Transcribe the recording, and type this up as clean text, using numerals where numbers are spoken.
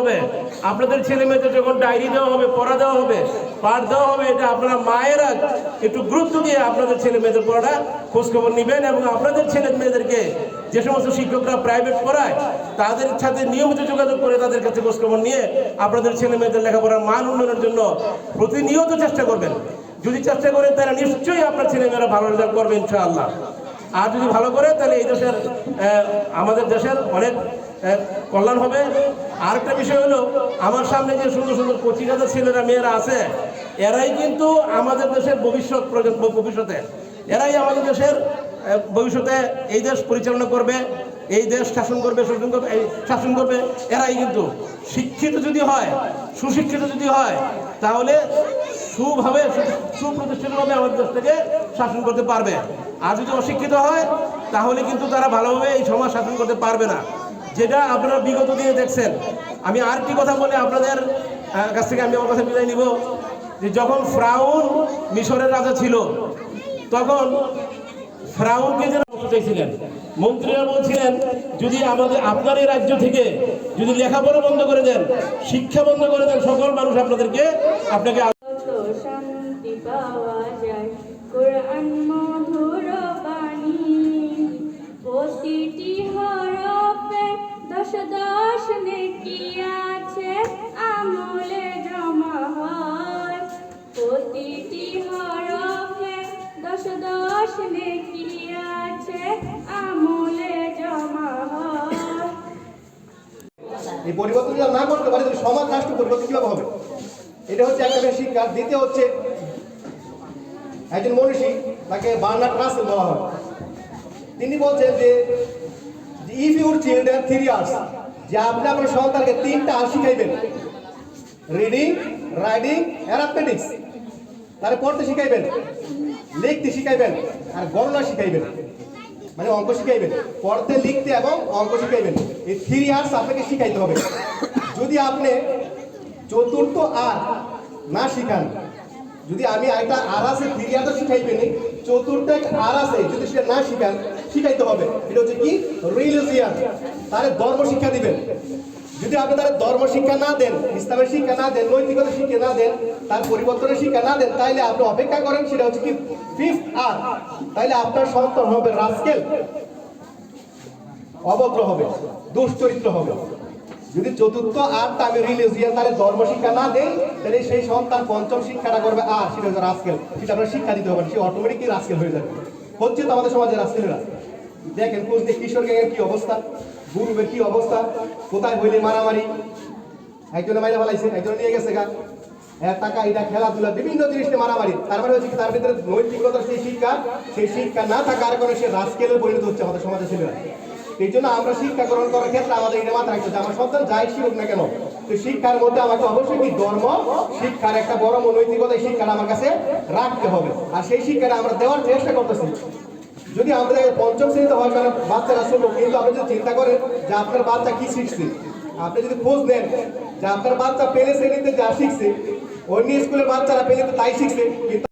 হবে, আপনাদের ছেলে মেয়েদের যখন ডায়েরি দেওয়া হবে, পড়া দেওয়া হবে, পাঠ দেওয়া হবে, এটা আপনারা মায়েরা একটু গুরুত্ব দিয়ে আপনাদের ছেলে মেয়েদের পড়াটা খোঁজখবর নেবেন। এবং আপনাদের ছেলে মেয়েদেরকে যে সমস্ত শিক্ষকরা প্রাইভেট পড়ায় তাদের সাথে নিয়মিত যোগাযোগ করে তাদের কাছে খোঁজখবর নিয়ে আপনাদের ছেলে মেয়েদের লেখাপড়ার মান উন্নয়নের জন্য প্রতিনিয়ত চেষ্টা করবেন। যদি চেষ্টা করেন তারা নিশ্চয়ই আপনার ছেলে মেয়েরা ভালো রেজাল্ট করবে ইনশাআল্লাহ। আর যদি ভালো করে তাহলে এই দেশের আমাদের দেশের অনেক কল্যাণ হবে। আরেকটা বিষয় হলো, আমার সামনে যে সুন্দর সুন্দর কচিকাঁচা ছেলেরা মেয়েরা আছে, এরাই কিন্তু আমাদের দেশের ভবিষ্যতে এরাই আমাদের দেশের ভবিষ্যতে এই দেশ পরিচালনা করবে, এই দেশ শাসন করবে, শাসন করবে এরাই। কিন্তু শিক্ষিত যদি হয়, সুশিক্ষিত যদি হয়, তাহলে সুপ্রতিষ্ঠিতভাবে আমাদের দেশটাকে শাসন করতে পারবে। আর যদি অশিক্ষিত হয় তাহলে কিন্তু তারা ভালোভাবে এই সমাজ শাসন করতে পারবে না, যেটা আপনারা বিগত দিনে দেখছেন। আমি আরেকটি কথা বলে আপনাদের কাছ থেকে আমি আমার কথা বিদায় নিব, যে যখন ফ্রাউন মিশরের রাজা ছিল, তখন ফ্রাউনকে যারা চাইছিলেন, মন্ত্রীরা বলছিলেন, যদি আপনার এই রাজ্য থেকে যদি লেখাপড়া বন্ধ করে দেন, শিক্ষা বন্ধ করে দেন, সকল মানুষ আপনাকে শান্তি পাওয়া যায় কোরআন মধুর বাণী, প্রতিটি হরফে 10 নেকি আছে, আমলে জমা হয়। প্রতিটি হরফে 10 নেকি আছে, আমলে জমা হয়। এই পরিবর্তন যদি না করতে পারে তাহলে সমাজ রাষ্ট্র পরিবর্তন কিভাবে হবে? এটা হচ্ছে একটা শিক্ষা। দ্বিতীয় হচ্ছে, একজন মনীষী, তাকে বার্নার্ড রাসেল বলা হয়, তিনি বলছেন যে ইফ ইউর চিলড্রেন 3 ইয়ার্স, যে আপনি আপনার সন্তানকে 3টা আর শিখাইবেন, রিডিং, রাইটিং, অ্যারিথমেটিক্স, তারা পড়তে শিখাইবেন, লিখতে শিখাইবেন, আর গণনা শিখাইবেন, মানে অঙ্ক শিখাইবেন, পড়তে, লিখতে এবং অঙ্ক শিখাইবেন। এই 3 ইয়ার্স আপনাকে শিখাইতে হবে। যদি আপনি চতুর্থ আর না শিখান, যদি আমি একটা আর আছে 3 ইয়ার্স শিখাইবেন, চতুর্থ আর আছে যদি সেটা না শিখান, শিখাইতে হবে। এটা হচ্ছে কি, রিলিজিয়ান, তাহলে ধর্ম শিক্ষা দিবেন। যদি আপনি তার ধর্ম শিক্ষা না দেন, ইসলামের শিক্ষা না দেন, নৈতিকতা শিক্ষা না দেন, তার পরিবর্তনের শিক্ষা না দেন, তাইলে আপনি অপেক্ষা করেন, সেটা হচ্ছে কি 5th আর, তাইলে আপনার সন্তান হবে রাস্কেল, অভদ্র হবে, দুশ্চরিত্র হবে। যদি চতুর্থ আরটা আমি রিলিজিয়ান, তাহলে ধর্ম শিক্ষা না দেই, তাহলে সেই সন্তান পঞ্চম শিক্ষাটা করবে আর, সেটা হচ্ছে রাস্কেল। সেটা আপনার শিক্ষা দিতে হবে, সে অটোমেটিকলি রাস্কেল হয়ে যাবে। হচ্ছে তো আমাদের সমাজে রাস্কেলেরা। দেখেন কোচদের কিশোর গ্যাংয়ের কি অবস্থা, গ্রুপের কি অবস্থা, কোথায় হইলে মারামারি, একজনে মাইরা ফেলাইছে, একজনে নিয়ে গেছে গা, টাকা, এটা খেলাধুলা, বিভিন্ন জিনিস নিয়ে মারামারি। তার মানে হচ্ছে তার ভিতরে নৈতিকতা, সেই শিক্ষা না থাকার কারণে সে রাস্কেলে পরিণত হচ্ছে আমাদের সমাজের ছেলেরা। এই জন্য আমরা শিক্ষা গ্রহণ করার ক্ষেত্রে আমাদের এটা মাথায় রাখতে হবে, আমার সন্তান যাই শিখুক না কেন, তো শিক্ষার মধ্যে আমাকে অবশ্যই কি ধর্ম শিক্ষার একটা বড় নৈতিকতা, এই শিক্ষাটা আমার কাছে রাখতে হবে। আর সেই শিক্ষাটা আমরা দেওয়ার চেষ্টা করতেছি। যদি আমাদের 5ম শ্রেণীতে হয়, কারণ বাচ্চারা ছোট, কিন্তু আপনি যদি চিন্তা করেন যে আপনার বাচ্চা কি শিখছে, আপনি যদি খোঁজ নেন যে আপনার বাচ্চা পেলে শ্রেণীতে যা শিখছে, অন্য স্কুলের বাচ্চারা পেলে তাই শিখছে, কিন্তু